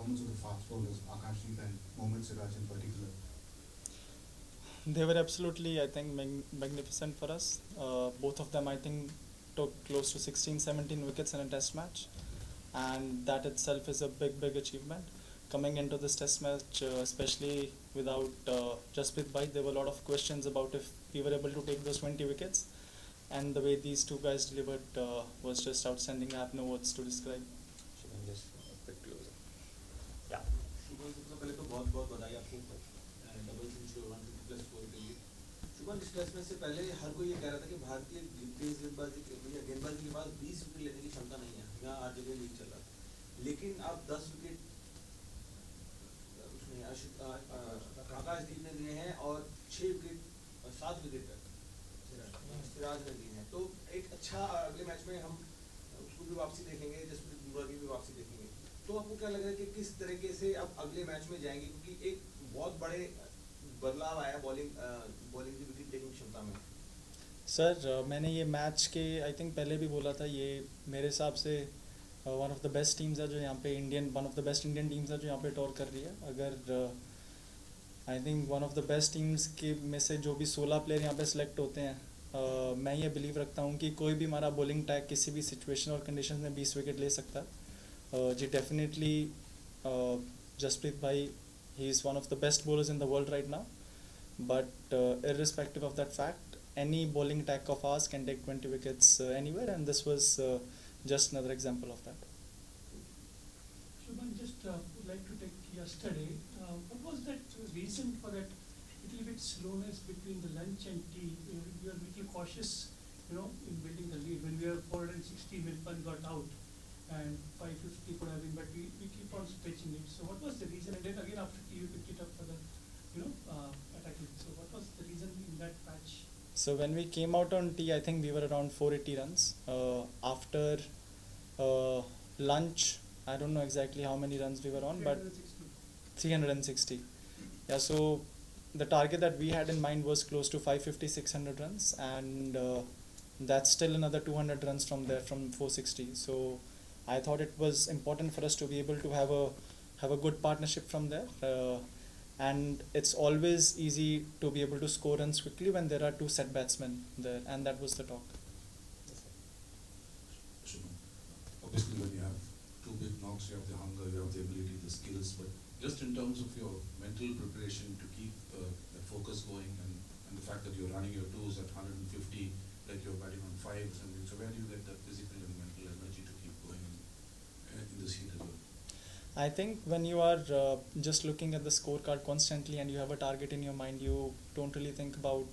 performance of the fast bowlers, Akashdeep and Mohammad Siraj in particular? They were absolutely, I think, magnificent for us. Both of them, I think, took close to 16, 17 wickets in a test match, and that itself is a big achievement. Coming into this test match, especially without Jasprit Bhai, there were a lot of questions about if we were able to take those 20 wickets, and the way these two guys delivered was just outstanding. I have no words to describe. Yeah. Shubham सबसे पहले तो बहुत बहुत बधाई आपको double century 150 plus score के लिए। शुभम इस टेस्ट मैच से पहले हर कोई ये कह रहा था कि भारतीय तेज गेंदबाजी के पास 20 विकेट लेने की क्षमता नहीं है, यहाँ हर जगह लीग चल रहा था, लेकिन आप 10 विकेट आकाशदीप ने दिए हैं और 6 विकेट 7 विकेट तक सिराज ने दिए हैं, तो एक अच्छा अगले मैच में हम उसको भी वापसी देखेंगे, जसप्रीत बुमराह की भी वापसी देखेंगे। तो आपको क्या लग रहा है कि किस तरीके से अब अगले मैच में जाएंगे, क्योंकि एक बहुत बड़े बदलाव आया बॉलिंग की विकेट टेकिंग क्षमता में। सर मैंने ये मैच के आई थिंक पहले भी बोला था, ये मेरे हिसाब से one of the best teams है जो यहाँ पे one of the best Indian teams है जो यहाँ पे टॉर कर रही है। अगर I think one of the best teams के में से जो भी 16 प्लेयर यहाँ पे सिलेक्ट होते हैं, मैं ये बिलीव रखता हूँ कि कोई भी हमारा बॉलिंग टैग किसी भी सिचुएशन और कंडीशन में 20 विकेट ले सकता है। जी definitely Jasprit Bhai, he is one of the best bowlers in the world right now, but irrespective of that fact, any bowling attack of ours can take 20 wickets anywhere, and this was just another example of that. Shubhan, just would like to take yesterday. What was that reason for that little bit slowness between the lunch and tea? We were a little cautious, in building the lead. When we were 460, Milpan got out, and 550 could have been, but we keep on stretching it. So what was the reason? And then again after tea, we picked it up for the, attacking. So what was the reason in that patch? So when we came out on tea, I think we were around 480 runs. After lunch, I don't know exactly how many runs we were on, but 360. Yeah, so the target that we had in mind was close to 550, 600 runs, and that's still another 200 runs from there, from 460. So I thought it was important for us to be able to have a good partnership from there. And it's always easy to be able to score runs quickly when there are two set batsmen there, and that was the talk. Shubham, obviously when you have two big knocks, you have the hunger, you have the ability, the skills, but just in terms of your mental preparation to keep the focus going, and the fact that you're running your twos at 150, like you're batting on fives, and so where do you get that physical and mental energy to keep going in this heat as well? I think when you are just looking at the scorecard constantly and you have a target in your mind, you don't really think about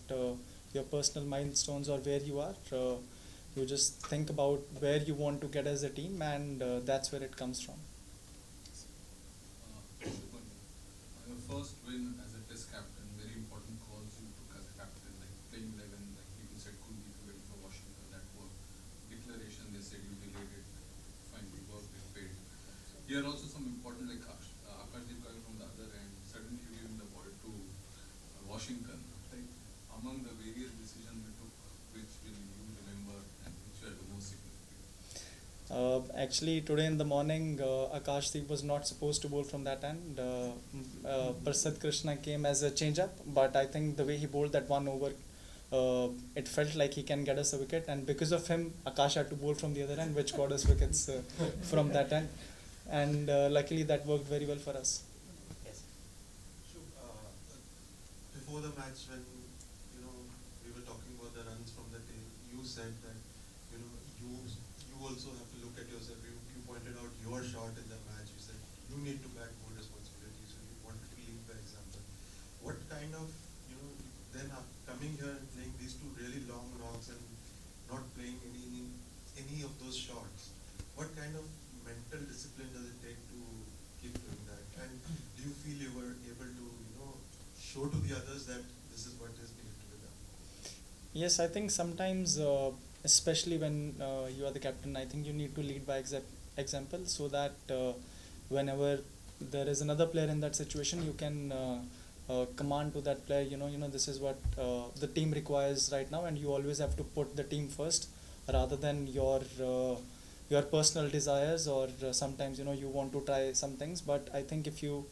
your personal milestones or where you are. You just think about where you want to get as a team, and that's where it comes from. Your first win as a test captain, very important calls you took as a captain, like playing 11, like people said, Kuldeep waiting for Washington, that work. Declaration, they said you delayed it, fine, we worked, it paid. Here also some important, like Akashdeep coming from the other end, suddenly you giving the ball to Washington. Like among the various decisions we took, which will you remember and which were the most significant? Actually, today in the morning, Akashdeep was not supposed to bowl from that end. Prasad Krishna came as a change-up, but I think the way he bowled that one over, it felt like he can get us a wicket, and because of him, Akash had to bowl from the other end, which got us wickets from that end. And luckily that worked very well for us. Yes. So, before the match, when we were talking about the runs from the tail, you said that you also have to look at yourself. You pointed out your shot in the match. You said you need to back more responsibility, so you wanted to lead by example. What kind of then coming here and playing these two really long knocks and not playing any of those shots? What kind of mental discipline does it take to keep doing that? And do you feel you were able to, show to the others that this is what is needed to be done? Yes, I think sometimes, especially when you are the captain, I think you need to lead by example, so that whenever there is another player in that situation, you can command to that player, this is what the team requires right now, and you always have to put the team first rather than your your personal desires, or sometimes you want to try some things. But I think if you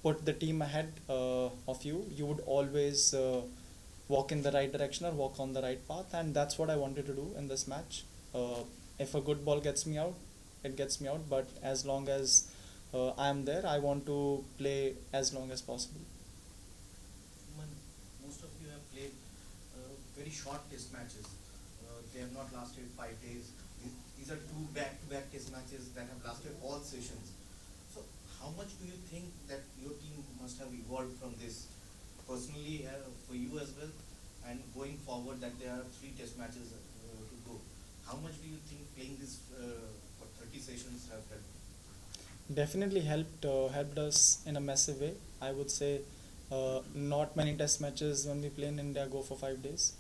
put the team ahead of you, you would always walk in the right direction or walk on the right path, and that's what I wanted to do in this match. If a good ball gets me out, it gets me out, but as long as I am there, I want to play as long as possible. Most of you have played very short test matches. They have not lasted 5 days. These are two back-to-back test matches that have lasted all sessions. So how much do you think that your team must have evolved from this personally for you as well, and going forward that there are 3 test matches to go? How much do you think playing this for 30 sessions have helped? Definitely helped us in a massive way. I would say not many test matches when we play in India go for 5 days.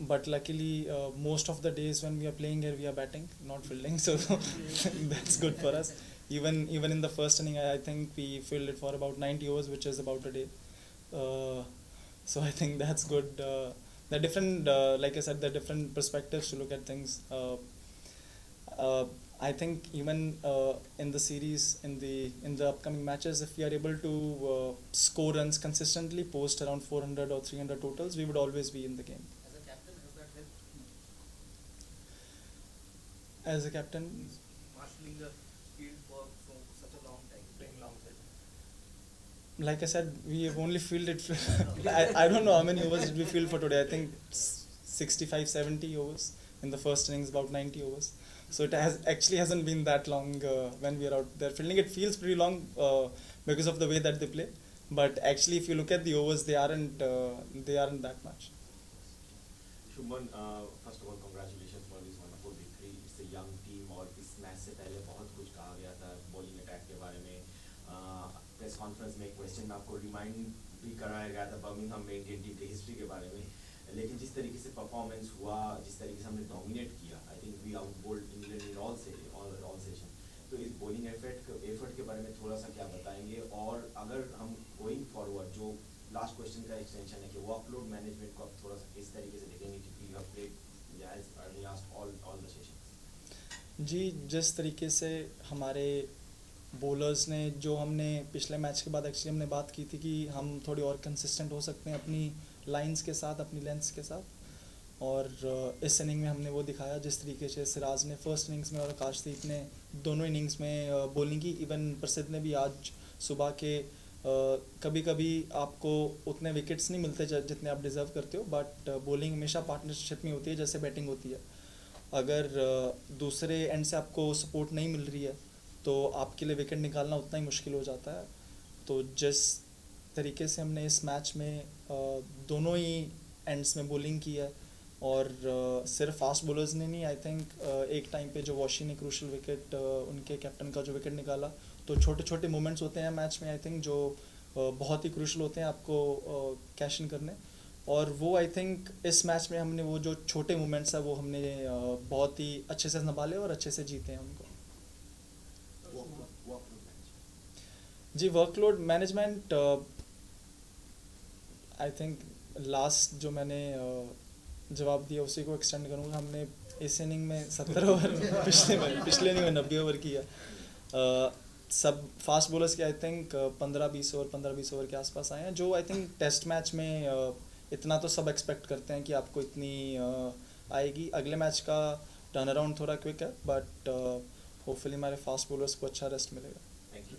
But luckily, most of the days when we are playing here, we are batting, not fielding. So that's good for us. Even in the first inning, I think we fielded for about 90 overs, which is about a day. So I think that's good. The different, like I said, the different perspectives to look at things. I think even in the series, in the upcoming matches, if we are able to score runs consistently, post around 400 or 300 totals, we would always be in the game. As a captain, has that helped? As a captain, Marshalling the field for such a long time, playing long time. like I said, we have only fielded. I don't know how many overs did we field for today. I think 65, 70 overs. In the first innings, about 90 overs. So it hasn't been that long when we are out there fielding. It feels pretty long because of the way that they play. But actually, if you look at the overs, they aren't that much. Shubman, first of all congratulations for this wonderful victory. It's a young team और इस match से पहले बहुत कुछ कहा गया था bowling attack के बारे में. प्रेस कॉन्फ्रेंस में एक क्वेश्चन में आपको रिमाइंड भी कराया गया था बर्मिंघम में इंडियन टीम की हिस्ट्री के बारे में. लेकिन जिस तरीके से परफॉर्मेंस हुआ, जिस तरीके से हमने डोमिनेट किया, I think we outbowled England in all session. तो इस बॉलिंग एफर्ट के बारे में थोड़ा सा क्या बताएंगे? और अगर हम गोइंग फॉरवर्ड, जो लास्ट क्वेश्चन का एक्सटेंशन है कि वर्कलोड मैनेजमेंट को आप थोड़ा सा किस तरीके से देखेंगे, क्योंकि you have played as early last all the session. जी, जिस तरीके से हमारे बॉलर्स ने, जो हमने पिछले मैच के बाद एक्चुअली हमने बात की थी कि हम थोड़ी और कंसिस्टेंट हो सकते हैं अपनी लाइंस के साथ, अपनी लेंथ्स के साथ. और इस इनिंग में हमने वो दिखाया जिस तरीके से सिराज ने फर्स्ट इनिंग्स में और आकाशदीप ने दोनों इनिंग्स में बॉलिंग की. इवन प्रसिद्ध ने भी आज सुबह के कभी कभी आपको उतने विकेट्स नहीं मिलते जितने आप डिज़र्व करते हो, बट बॉलिंग हमेशा पार्टनरशिप में होती है जैसे बैटिंग होती है. अगर दूसरे एंड से आपको सपोर्ट नहीं मिल रही है तो आपके लिए विकेट निकालना उतना ही मुश्किल हो जाता है. तो जिस तरीके से हमने इस मैच में दोनों ही एंड्स में बॉलिंग की है, और सिर्फ फास्ट बॉलर्स ने नहीं, आई थिंक एक टाइम पे जो वॉशी ने क्रूशल विकेट, उनके कैप्टन का जो विकेट निकाला, तो छोटे छोटे मोमेंट्स होते हैं मैच में आई थिंक जो बहुत ही क्रूशल होते हैं आपको कैश इन करने. और वो आई थिंक इस मैच में हमने वो जो छोटे मोमेंट्स है वो हमने बहुत ही अच्छे से संभाले और अच्छे से जीते हैं उनको. जी, workload management I think last जो मैंने जवाब दिया उसी को एक्सटेंड करूँगा. हमने इस इनिंग में 70 ओवर पिछले इनिंग में 90 ओवर किया. सब फास्ट बॉलर्स के आई थिंक 15-20 ओवर के आसपास आए हैं, जो आई थिंक टेस्ट मैच में इतना तो सब एक्सपेक्ट करते हैं कि आपको इतनी आएगी. अगले मैच का टर्न अराउंड थोड़ा क्विक है, बट होपफुली हमारे फास्ट बॉलर्स को अच्छा रेस्ट मिलेगा. Thank you.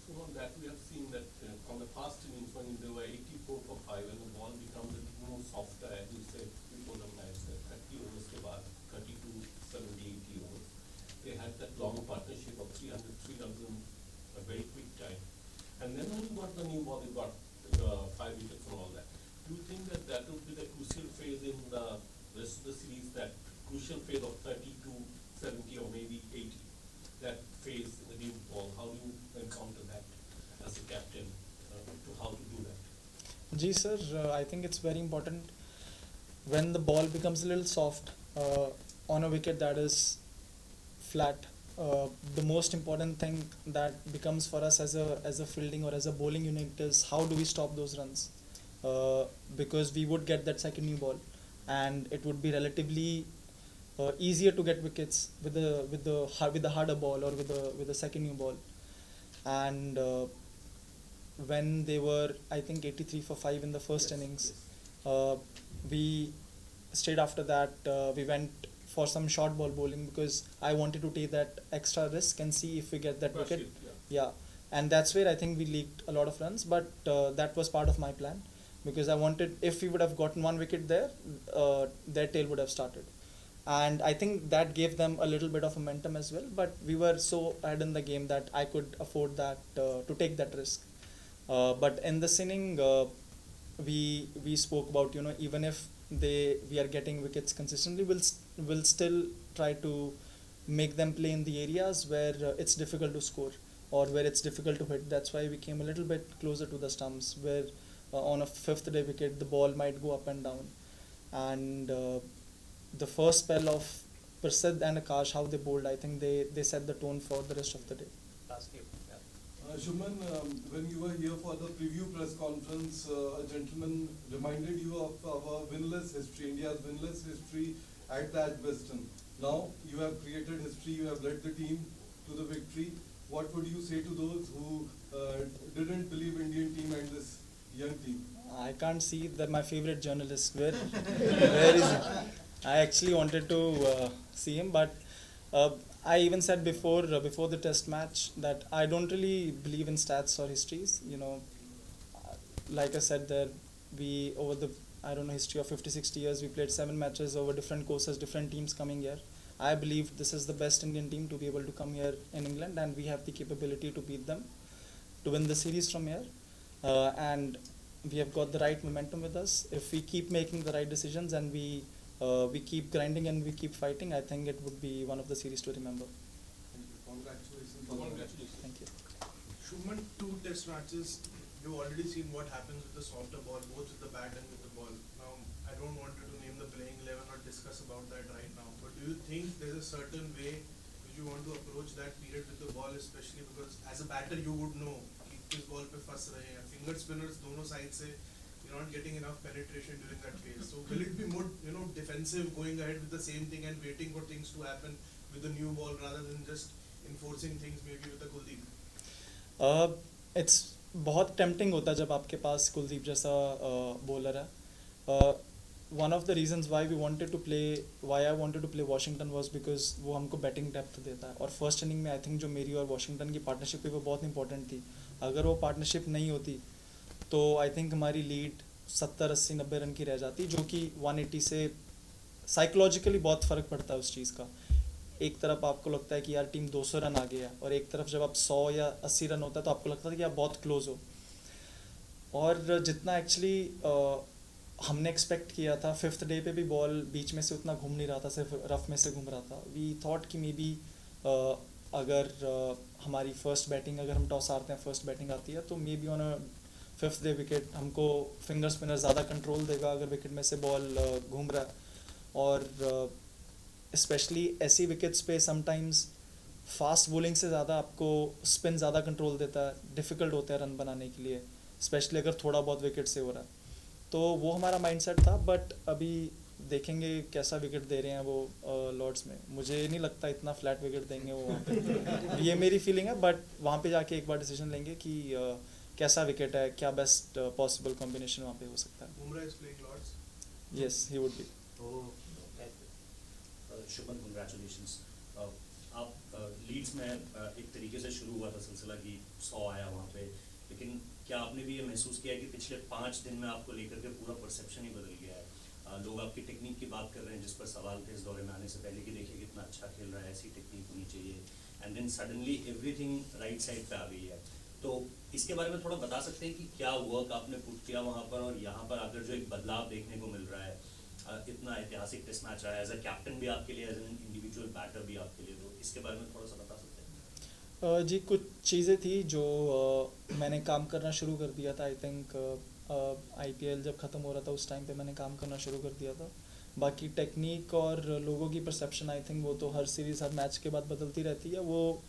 So on that we have seen that on the past innings when they were 84 for 5 and the ball becomes a little more softer, as you said before the match, that 30 overs के बाद 32, 70, 80 overs, they had that long partnership of 300 runs in a very quick time. And then when you got the new ball, you got 5 wickets and all that. Do you think that that will be the crucial phase in the rest of the series, that crucial phase of 30 to 70 or maybe 80? That phase in the new ball, how do you encounter that as a captain, to how to do that? जी sir, I think it's very important when the ball becomes a little soft on a wicket that is flat. The most important thing that becomes for us as a fielding or as a bowling unit is how do we stop those runs, because we would get that second new ball and it would be relatively easier to get wickets with the harder ball or with the second new ball. And when they were, I think, 83 for 5 in the first innings, we straight after that we went for some short ball bowling because I wanted to take that extra risk and see if we get that wicket. Rashid, Yeah, and that's where I think we leaked a lot of runs, but that was part of my plan because I wanted, if we would have gotten one wicket there, their tail would have started. And I think that gave them a little bit of momentum as well, but we were so ahead in the game that I could afford that to take that risk. But in this inning, we spoke about, you know, even if we are getting wickets consistently, we'll still try to make them play in the areas where it's difficult to score or where it's difficult to hit. That's why we came a little bit closer to the stumps, where on a fifth day wicket the ball might go up and down. And the first spell of Prasidh and Akash, how they bowled, I think they set the tone for the rest of the day. Last game. Yeah. Shubman, when you were here for the preview press conference, a gentleman reminded you of our winless history, India's winless history at the Edgbaston. Now you have created history, you have led the team to the victory. What would you say to those who didn't believe Indian team and this young team? I can't see that my favorite journalist. Where is he? I actually wanted to see him, but I even said before the test match that I don't really believe in stats or histories. You know, like I said, that we over the history of 50-60 years, we played 7 matches over different courses, different teams coming here. I believe this is the best Indian team to be able to come here in England, and we have the capability to beat them, to win the series from here, and we have got the right momentum with us. If we keep making the right decisions and we keep grinding and we keep fighting, I think it would be one of the series to remember. Congratulations. Congratulations. Thank you. Shubman, 2 test matches, you've already seen what happens with the softer ball, both with the bat and with the ball. Now, I don't want you to name the playing 11 or discuss about that right now, but do you think there's a certain way which you want to approach that period with the ball, especially because as a batter you would know कि किस ball पे फंस रहे हैं, finger spinners दोनों side से you're not getting enough penetration during that phase. So will it be more, defensive, going ahead with the same thing and waiting for things to happen with the new ball rather than just enforcing things maybe with the Kuldeep? It's बहुत tempting होता है जब आपके पास कुलदीप जैसा bowler है. One of the reasons why I wanted to play Washington was because वो हमको batting depth देता है, और फर्स्ट इनिंग में आई थिंक जो मेरी और वॉशिंगटन की पार्टनरशिप थी वो बहुत इंपॉर्टेंट थी. अगर वो पार्टनरशिप नहीं होती तो आई थिंक हमारी लीड 70-80-90 रन की रह जाती, जो कि 180 से साइकोलॉजिकली बहुत फ़र्क पड़ता है उस चीज़ का. एक तरफ आपको लगता है कि यार टीम 200 रन आ गया, और एक तरफ जब आप 100 या 80 रन होता है तो आपको लगता है कि आप बहुत क्लोज हो. और जितना एक्चुअली हमने एक्सपेक्ट किया था, 5th डे पे भी बॉल बीच में से उतना घूम नहीं रहा था, सिर्फ रफ में से घूम रहा था. वी थॉट कि मे बी अगर हमारी फर्स्ट बैटिंग, अगर हम टॉस हारते हैं, फर्स्ट बैटिंग आती है, तो may be on a 5th day wicket हमको फिंगर स्पिनर ज़्यादा कंट्रोल देगा अगर विकेट में से बॉल घूम रहा है. और स्पेशली ऐसी विकेट्स पे समटाइम्स फास्ट बॉलिंग से ज़्यादा आपको स्पिन ज़्यादा कंट्रोल देता है, डिफ़िकल्ट होता है रन बनाने के लिए, स्पेशली अगर थोड़ा बहुत विकेट से हो रहा है. तो वो हमारा माइंडसेट था. बट अभी देखेंगे कैसा विकेट दे रहे हैं वो लॉर्ड्स में. मुझे नहीं लगता इतना फ्लैट विकेट देंगे वो वहाँ पे. ये मेरी फीलिंग है, बट वहाँ पे जाके एक बार डिसीजन लेंगे कि कैसा विकेट है, क्या बेस्ट पॉसिबल कॉम्बिनेशन वहाँ पे हो सकता है. Bumrah is playing Lords. Yes, he would be. Shubman, congratulations. आप लीड्स में एक तरीके से शुरू हुआ था सिलसिला कि 100 आया वहाँ पे, लेकिन क्या आपने भी ये महसूस किया कि पिछले 5 दिन में आपको लेकर के पूरा परसेप्शन ही बदल गया है? लोग आपकी टेक्निक की बात कर रहे हैं, जिस पर सवाल थे इस दौरे में आने से पहले कि देखिए कितना अच्छा खेल रहा है, ऐसी टेक्निक होनी चाहिए, and then suddenly everything right side पे आ गई है. तो इसके बारे में थोड़ा बता सकते हैं कि क्या वर्क आपने पुट किया वहाँ पर, और यहाँ पर आकर जो एक बदलाव देखने को मिल रहा है, इतना ऐतिहासिक टेस्ट मैच रहा है, एज अ कैप्टन भी आपके लिए, एज एन इंडिविजुअल बैटर भी आपके लिए, तो इसके बारे में थोड़ा सा बता सकते हैं? जी, कुछ चीज़ें थी जो मैंने काम करना शुरू कर दिया था. आई थिंक IPL जब ख़त्म हो रहा था उस टाइम पे मैंने काम करना शुरू कर दिया था. बाकी टेक्निक और लोगों की परसेप्शन, आई थिंक वो तो हर सीरीज़, हर मैच के बाद बदलती रहती है. वो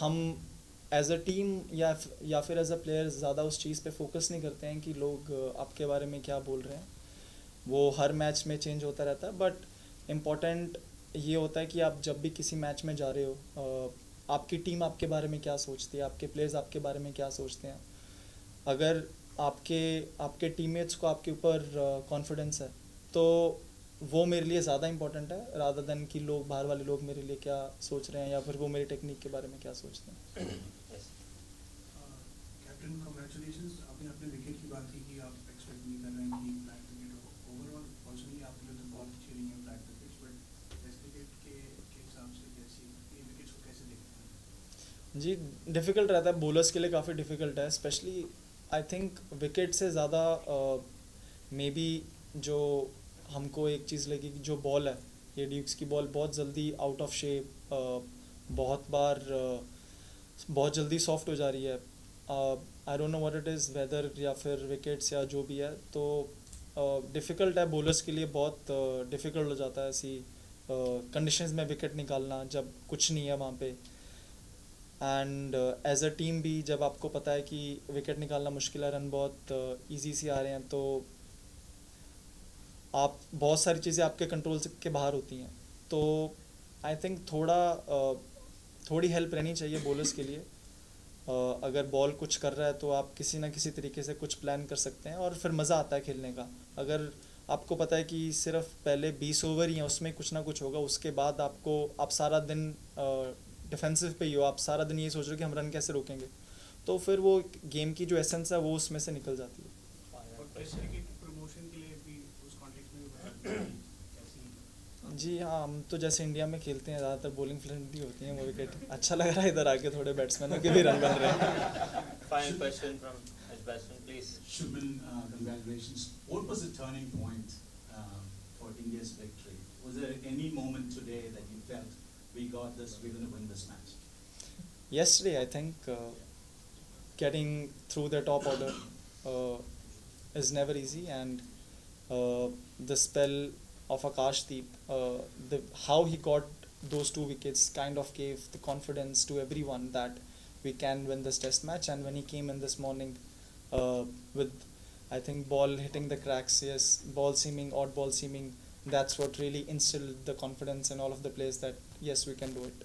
हम एज अ टीम या फिर एज अ प्लेयर ज़्यादा उस चीज़ पे फोकस नहीं करते हैं कि लोग आपके बारे में क्या बोल रहे हैं. वो हर मैच में चेंज होता रहता है. बट इम्पोर्टेंट ये होता है कि आप जब भी किसी मैच में जा रहे हो, आपकी टीम आपके बारे में क्या सोचती है, आपके प्लेयर्स आपके बारे में क्या सोचते हैं. अगर आपके टीममेट्स को आपके ऊपर कॉन्फिडेंस है तो वो मेरे लिए ज़्यादा इंपॉर्टेंट है रादर देन कि लोग बाहर वाले लोग मेरे लिए क्या सोच रहे हैं या फिर वो मेरी टेक्निक के बारे में क्या सोचते हैं. Captain congratulations. आपने अपने विकेट की बात की कि आप एक्सपेक्ट नहीं कर रहे हैं कि फ्लैट विकेट हो. ओवरऑल पर्सनली आपके लिए तो बहुत अच्छी रही हैं flat wickets, but test cricket के हिसाब से कैसी ये विकेट्स को कैसे देखते हैं? जी, डिफ़िकल्ट रहता है, बॉलर्स के लिए काफ़ी डिफ़िकल्ट है. स्पेशली आई थिंक विकेट से ज़्यादा मे बी जो हमको एक चीज़ लगी कि जो बॉल है, ये ड्यूक्स की बॉल बहुत जल्दी आउट ऑफ शेप, बहुत बार बहुत जल्दी सॉफ्ट हो जा रही है. I don't know what it is, weather या फिर विकेट्स या जो भी है, तो डिफ़िकल्ट है बॉलर्स के लिए, बहुत डिफ़िकल्ट हो जाता है ऐसी कंडीशंस में विकेट निकालना जब कुछ नहीं है वहाँ पे. एंड एज अ टीम भी जब आपको पता है कि विकेट निकालना मुश्किल है, रन बहुत ईजी से आ रहे हैं, तो आप बहुत सारी चीज़ें आपके कंट्रोल से के बाहर होती हैं. तो आई थिंक थोड़ी हेल्प रहनी चाहिए बॉलर्स के लिए. अगर बॉल कुछ कर रहा है तो आप किसी ना किसी तरीके से कुछ प्लान कर सकते हैं और फिर मज़ा आता है खेलने का. अगर आपको पता है कि सिर्फ पहले 20 ओवर ही हैं, उसमें कुछ ना कुछ होगा, उसके बाद आप सारा दिन डिफेंसिव पे ही हो, आप सारा दिन ये सोच रहे हो कि हम रन कैसे रोकेंगे, तो फिर वो गेम की जो एसेंस है वो उसमें से निकल जाती है. और टेस्ट क्रिकेट प्रमोशन के लिए भी उस कॉन्टेक्स्ट में भी कैसी? जी हाँ, हम तो जैसे इंडिया में खेलते हैं ज़्यादातर बॉलिंग फ्रेंडली होती हैं वो विकेट. अच्छा लग रहा है इधर आके थोड़े बैट्समैनों के भी रन बन रहे हैं. Final question from Ashbaston, please. Shubman, congratulations. What was the turning point for India's victory? Was there any moment today that you felt we got this, we're going to win this match? Yesterday, I think getting through the top order is never easy, and the spell of Akashdeep, how he got those 2 wickets kind of gave the confidence to everyone that we can win this test match. And when he came in this morning with, I think, ball hitting the cracks, yes, odd ball seaming, that's what really instilled the confidence in all of the players that yes, we can do it.